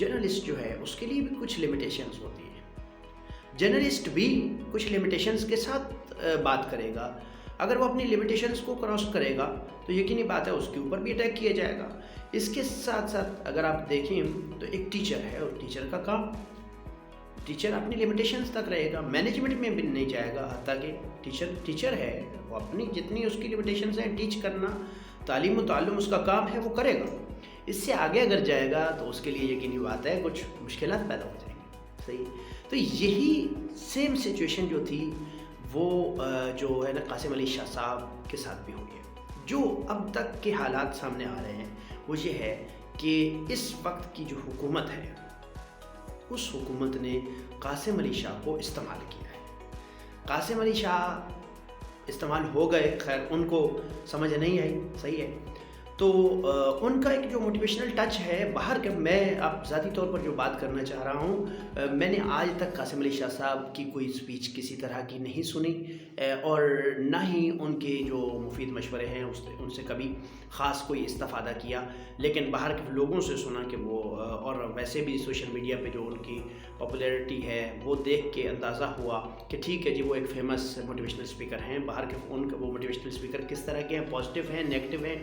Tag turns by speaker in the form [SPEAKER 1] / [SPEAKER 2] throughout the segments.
[SPEAKER 1] Journalist جو ہے اس کے لیے بھی کچھ لمیٹیشنز ہوتی ہیں. جرنلسٹ بھی کچھ لمیٹیشنز کے ساتھ بات کرے گا. اگر وہ اپنی لمیٹیشنز کو کراس کرے گا تو یقینی بات ہے اس کے اوپر بھی اٹیک کیا جائے گا. اس کے ساتھ ساتھ اگر آپ دیکھیں تو ایک ٹیچر ہے اور ٹیچر کا کام، ٹیچر اپنی لمیٹیشنز تک رہے گا، مینجمنٹ میں بھی نہیں جائے گا. حتیٰ کہ ٹیچر ہے وہ اپنی جتنی اس کی لمیٹیشنز ہیں، ٹیچ کرنا، تعلیم و تعلم اس کا کام ہے، وہ کرے گا. اس سے آگے اگر جائے گا تو اس کے لیے یقینی بات ہے کچھ مشکلات پیدا ہو جائیں گی. صحیح. تو یہی سیم سچویشن جو تھی وہ جو ہے نا قاسم علی شاہ صاحب کے ساتھ بھی ہوئی ہے. جو اب تک کے حالات سامنے آ رہے ہیں وہ یہ ہے کہ اس وقت کی جو حکومت ہے اس حکومت نے قاسم علی شاہ کو استعمال کیا ہے. قاسم علی شاہ استعمال ہو گئے، خیر ان کو سمجھ نہیں آئی. صحیح ہے. تو ان کا ایک جو موٹیویشنل ٹچ ہے باہر کے، میں اب ذاتی طور پر جو بات کرنا چاہ رہا ہوں، میں نے آج تک قاسم علی شاہ صاحب کی کوئی اسپیچ کسی طرح کی نہیں سنی، اور نہ ہی ان کے جو مفید مشورے ہیں ان سے کبھی خاص کوئی استفادہ کیا. لیکن باہر کے لوگوں سے سنا کہ وہ، اور ویسے بھی سوشل میڈیا پہ جو ان کی پاپولیرٹی ہے وہ دیکھ کے اندازہ ہوا کہ ٹھیک ہے جی وہ ایک فیمس موٹیویشنل اسپیکر ہیں. باہر کے ان کا وہ موٹیویشنل اسپیکر کس طرح کے ہیں، پازیٹیو ہیں، نیگیٹو ہیں،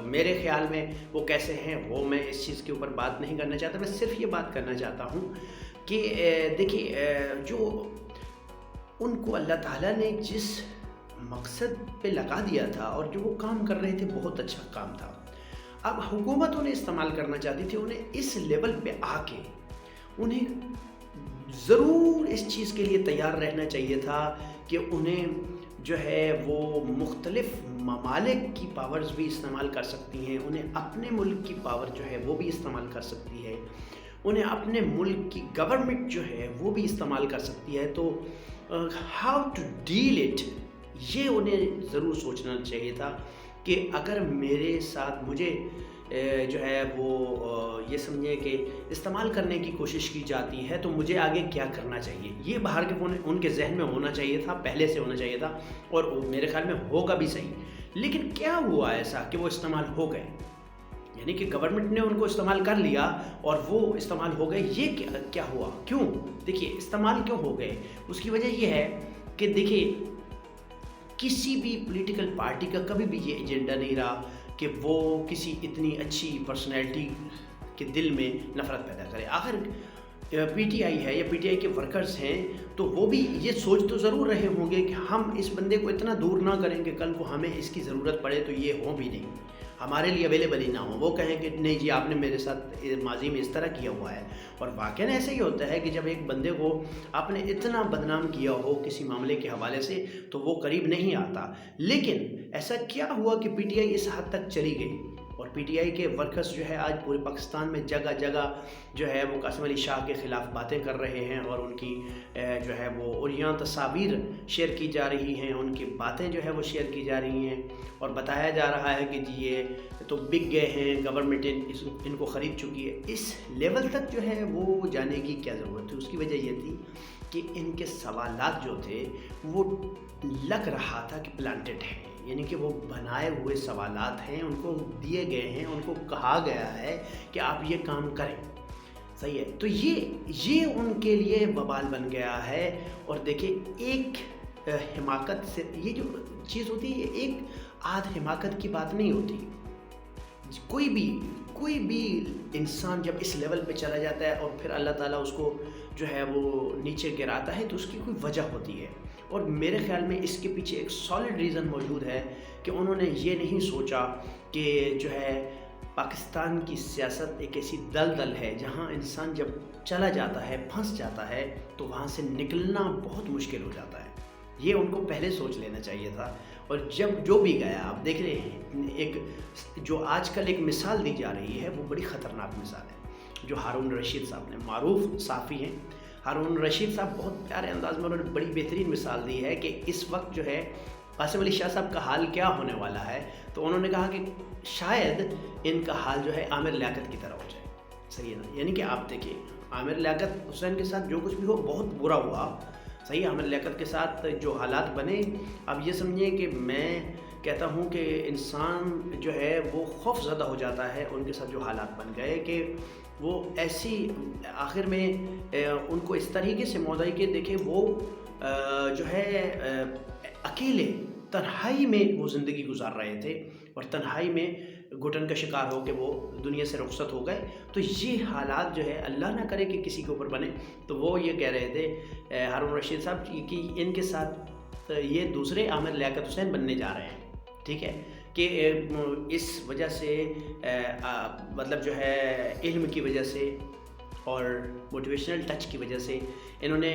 [SPEAKER 1] میرے خیال میں وہ کیسے ہیں، وہ میں اس چیز کے اوپر بات نہیں کرنا چاہتا. میں صرف یہ بات کرنا چاہتا ہوں کہ دیکھیے جو ان کو اللہ تعالیٰ نے جس مقصد پہ لگا دیا تھا اور جو وہ کام کر رہے تھے بہت اچھا کام تھا. اب حکومت انہیں استعمال کرنا چاہتی تھی. انہیں اس لیول پہ آ کے انہیں ضرور اس چیز کے لیے تیار رہنا چاہیے تھا کہ انہیں جو ہے وہ مختلف ممالک کی پاورز بھی استعمال کر سکتی ہیں، انہیں اپنے ملک کی پاور جو ہے وہ بھی استعمال کر سکتی ہے، انہیں اپنے ملک کی گورنمنٹ جو ہے وہ بھی استعمال کر سکتی ہے. تو ہاؤ ٹو ڈیل اٹ، یہ انہیں ضرور سوچنا چاہیے تھا کہ اگر میرے ساتھ مجھے جو ہے وہ یہ سمجھے کہ استعمال کرنے کی کوشش کی جاتی ہے تو مجھے آگے کیا کرنا چاہیے. یہ باہر کے ان کے ذہن میں ہونا چاہیے تھا، پہلے سے ہونا چاہیے تھا، اور میرے خیال میں ہوگا بھی صحیح. لیکن کیا ہوا ایسا کہ وہ استعمال ہو گئے، یعنی کہ گورنمنٹ نے ان کو استعمال کر لیا اور وہ استعمال ہو گئے. یہ کیا ہوا، کیوں؟ دیکھیے استعمال کیوں ہو گئے، اس کی وجہ یہ ہے کہ دیکھیے کسی بھی پولیٹیکل پارٹی کا کبھی بھی یہ ایجنڈا نہیں رہا کہ وہ کسی اتنی اچھی پرسنالٹی کے دل میں نفرت پیدا کرے. آخر پی ٹی آئی ہے یا پی ٹی آئی کے ورکرز ہیں تو وہ بھی یہ سوچ تو ضرور رہے ہوں گے کہ ہم اس بندے کو اتنا دور نہ کریں کہ کل کو ہمیں اس کی ضرورت پڑے تو یہ ہو بھی نہیں، ہمارے لیے اویلیبل ہی نہ ہو. وہ کہیں کہ نہیں جی آپ نے میرے ساتھ ماضی میں اس طرح کیا ہوا ہے. اور واقعاً ایسا ہی ہوتا ہے کہ جب ایک بندے کو آپ نے اتنا بدنام کیا ہو کسی معاملے کے حوالے سے تو وہ قریب نہیں آتا. لیکن ایسا کیا ہوا کہ پی ٹی آئی اس حد تک چلی گئی، اور پی ٹی آئی کے ورکرز جو ہے آج پورے پاکستان میں جگہ جگہ جو ہے وہ قاسم علی شاہ کے خلاف باتیں کر رہے ہیں، اور ان کی جو ہے وہ اوریاں تصاویر شیئر کی جا رہی ہیں، ان کی باتیں جو ہے وہ شیئر کی جا رہی ہیں، اور بتایا جا رہا ہے کہ جی یہ تو بک گئے ہیں، گورنمنٹ ان کو خرید چکی ہے. اس لیول تک جو ہے وہ جانے کی کیا ضرورت تھی؟ اس کی وجہ یہ تھی کہ ان کے سوالات جو تھے وہ لگ رہا تھا کہ پلانٹڈ ہیں، یعنی کہ وہ بنائے ہوئے سوالات ہیں، ان کو دیے گئے ہیں، ان کو کہا گیا ہے کہ آپ یہ کام کریں. صحیح ہے. تو یہ ان کے لیے وبال بن گیا ہے. اور دیکھیں ایک حماقت سے یہ جو چیز ہوتی ہے یہ ایک آدھ حماقت کی بات نہیں ہوتی. کوئی بھی انسان جب اس لیول پہ چلا جاتا ہے اور پھر اللہ تعالیٰ اس کو جو ہے وہ نیچے گراتا ہے تو اس کی کوئی وجہ ہوتی ہے. اور میرے خیال میں اس کے پیچھے ایک سالڈ ریزن موجود ہے کہ انہوں نے یہ نہیں سوچا کہ جو ہے پاکستان کی سیاست ایک ایسی دلدل ہے جہاں انسان جب چلا جاتا ہے، پھنس جاتا ہے تو وہاں سے نکلنا بہت مشکل ہو جاتا ہے. یہ ان کو پہلے سوچ لینا چاہیے تھا. اور جب جو بھی گیا آپ دیکھ رہے ہیں، ایک جو آج کل ایک مثال دی جا رہی ہے وہ بڑی خطرناک مثال ہے جو ہارون رشید صاحب نے، معروف صحافی ہیں ہارون رشید صاحب، بہت پیارے انداز میں انہوں نے بڑی بہترین مثال دی ہے کہ اس وقت جو ہے قاسم علی شاہ صاحب کا حال کیا ہونے والا ہے. تو انہوں نے کہا کہ شاید ان کا حال جو ہے عامر لیاقت کی طرح ہو جائے. صحیح ہے نا؟ یعنی کہ آپ دیکھیں عامر لیاقت حسین کے ساتھ جو کچھ بھی ہو بہت برا ہوا. صحیح ہے. عامر لیاقت کے ساتھ جو حالات بنے، اب یہ سمجھیں کہ میں کہتا ہوں کہ انسان جو ہے وہ خوف زدہ ہو جاتا ہے، ان کے ساتھ جو حالات بن گئے کہ وہ ایسی آخر میں ان کو اس طریقے سے موت آئی کہ دیکھیں وہ جو ہے اکیلے تنہائی میں وہ زندگی گزار رہے تھے اور تنہائی میں گھٹن کا شکار ہو کے وہ دنیا سے رخصت ہو گئے۔ تو یہ حالات جو ہے اللہ نہ کرے کہ کسی کے اوپر بنے۔ تو وہ یہ کہہ رہے تھے ہارون رشید صاحب کہ ان کے ساتھ یہ دوسرے عامر لیاقت حسین بننے جا رہے ہیں، ٹھیک ہے، کہ اس وجہ سے مطلب جو ہے علم کی وجہ سے اور موٹیویشنل ٹچ کی وجہ سے انہوں نے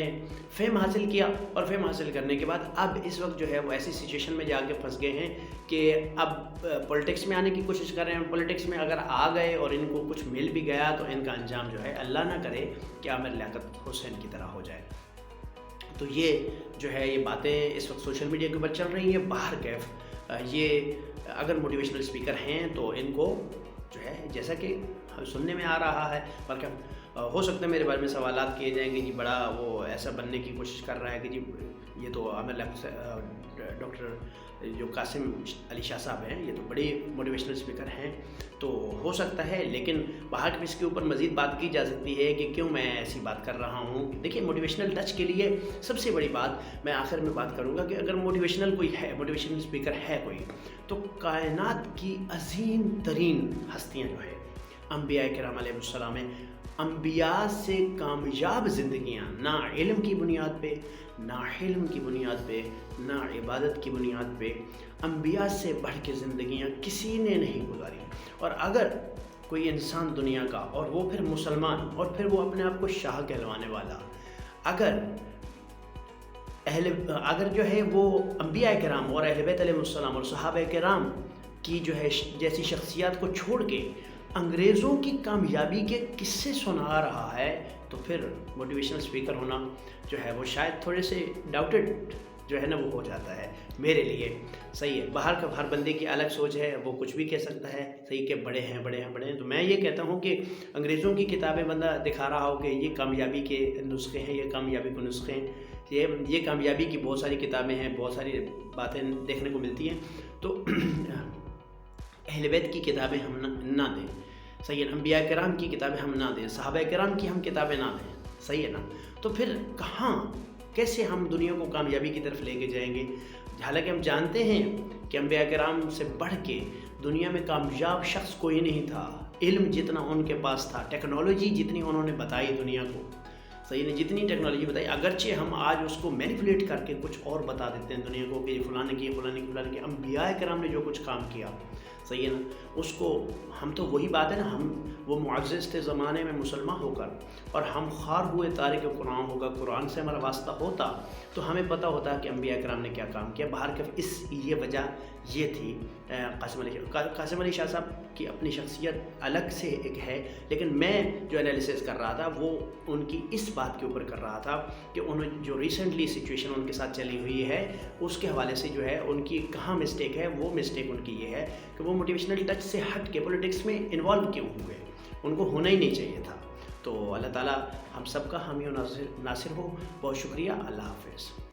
[SPEAKER 1] فہم حاصل کیا، اور فہم حاصل کرنے کے بعد اب اس وقت جو ہے وہ ایسی سچویشن میں جا کے پھنس گئے ہیں کہ اب پولیٹکس میں آنے کی کوشش کر رہے ہیں۔ پولیٹکس میں اگر آ گئے اور ان کو کچھ مل بھی گیا تو ان کا انجام جو ہے اللہ نہ کرے کہ عامر لیاقت حسین کی طرح ہو جائے۔ تو یہ جو ہے یہ باتیں اس وقت سوشل میڈیا کے اوپر چل رہی ہیں۔ باہر کیف یہ اگر موٹیویشنل اسپیکر ہیں تو ان کو جو ہے جیسا کہ سننے میں آ رہا ہے، بلکہ ہو سکتا ہے میرے بارے میں سوالات کیے جائیں گے جی بڑا وہ ایسا بننے کی کوشش کر رہا ہے کہ جی یہ تو عامر ڈاکٹر جو قاسم علی شاہ صاحب ہیں یہ تو بڑی موٹیویشنل اسپیکر ہیں، تو ہو سکتا ہے، لیکن باہر اس کے اوپر مزید بات کی جا سکتی ہے کہ کیوں میں ایسی بات کر رہا ہوں۔ دیکھیے موٹیویشنل ٹچ کے لیے سب سے بڑی بات میں آخر میں بات کروں گا کہ اگر موٹیویشنل کوئی ہے، موٹیویشنل اسپیکر ہے کوئی، تو کائنات کی عظیم ترین ہستیاں جو ہے انبیاء کرام علیہ السلام ہیں۔ انبیاء سے کامیاب زندگیاں نہ علم کی بنیاد پہ، نہ حلم کی بنیاد پہ، نہ عبادت کی بنیاد پہ، انبیاء سے بڑھ کے زندگیاں کسی نے نہیں گزاری۔ اور اگر کوئی انسان دنیا کا اور وہ پھر مسلمان اور پھر وہ اپنے آپ کو شاہ کہلوانے والا، اگر جو ہے وہ انبیاء کرام اور اہل بیت علیہ السلام اور صحابہ کرام کی جو ہے جیسی شخصیات کو چھوڑ کے انگریزوں کی کامیابی کے قصے سنا رہا ہے تو پھر موٹیویشنل اسپیکر ہونا جو ہے وہ شاید تھوڑے سے ڈاؤٹڈ جو ہے نا وہ ہو جاتا ہے میرے لیے۔ صحیح ہے، باہر کا ہر بندے کی الگ سوچ ہے، وہ کچھ بھی کہہ سکتا ہے، صحیح کہ بڑے ہیں بڑے ہیں بڑے ہیں۔ تو میں یہ کہتا ہوں کہ انگریزوں کی کتابیں بندہ دکھا رہا ہو کہ یہ کامیابی کے نسخے ہیں، یہ کامیابی کے نسخے ہیں، یہ کامیابی کی بہت ساری کتابیں ہیں، بہت ساری باتیں دیکھنے کو ملتی ہیں۔ تو اہل بیت کی کتابیں ہم نہ دیں، صحیح ہے، انبیاء کرام کی کتابیں ہم نہ دیں، صحابہ کرام کی ہم کتابیں نہ دیں، صحیح ہے نا، تو پھر کہاں کیسے ہم دنیا کو کامیابی کی طرف لے کے جائیں گے؟ حالانکہ ہم جانتے ہیں کہ انبیاء کرام سے بڑھ کے دنیا میں کامیاب شخص کوئی نہیں تھا۔ علم جتنا ان کے پاس تھا، ٹیکنالوجی جتنی انہوں نے بتائی دنیا کو، صحیح نے جتنی ٹیکنالوجی بتائی، اگرچہ ہم آج اس کو مینیپولیٹ کر کے کچھ اور بتا دیتے ہیں دنیا کو کہ فلاں نے کیا فلاں نے فلاں نے، انبیاء کرام نے جو کچھ کام کیا، صحیح ہے نا، اس کو ہم تو وہی بات ہے نا، ہم وہ معزز تھے زمانے میں مسلمان ہو کر، اور ہم خوار ہوئے تارک قرآن ہوگا، قرآن سے ہمارا واسطہ ہوتا تو ہمیں پتہ ہوتا کہ انبیاء کرام نے کیا کام کیا۔ باہر کے یہ وجہ یہ تھی۔ قاسم علی شاہ صاحب کی اپنی شخصیت الگ سے ایک ہے، لیکن میں جو انالیسس کر رہا تھا وہ ان کی اس بات کے اوپر کر رہا تھا کہ انہوں جو ریسنٹلی سچویشن ان کے ساتھ چلی ہوئی ہے اس کے حوالے سے جو ہے ان کی کہاں مسٹیک ہے، وہ مسٹیک ان کی یہ ہے کہ وہ موٹیویشنل ٹچ سے ہٹ کے پولیٹکس میں انوالو کیوں ہوئے، ان کو ہونا ہی نہیں چاہیے تھا۔ تو اللہ تعالیٰ ہم سب کا حامی و ناصر ہو۔ بہت شکریہ، اللہ حافظ۔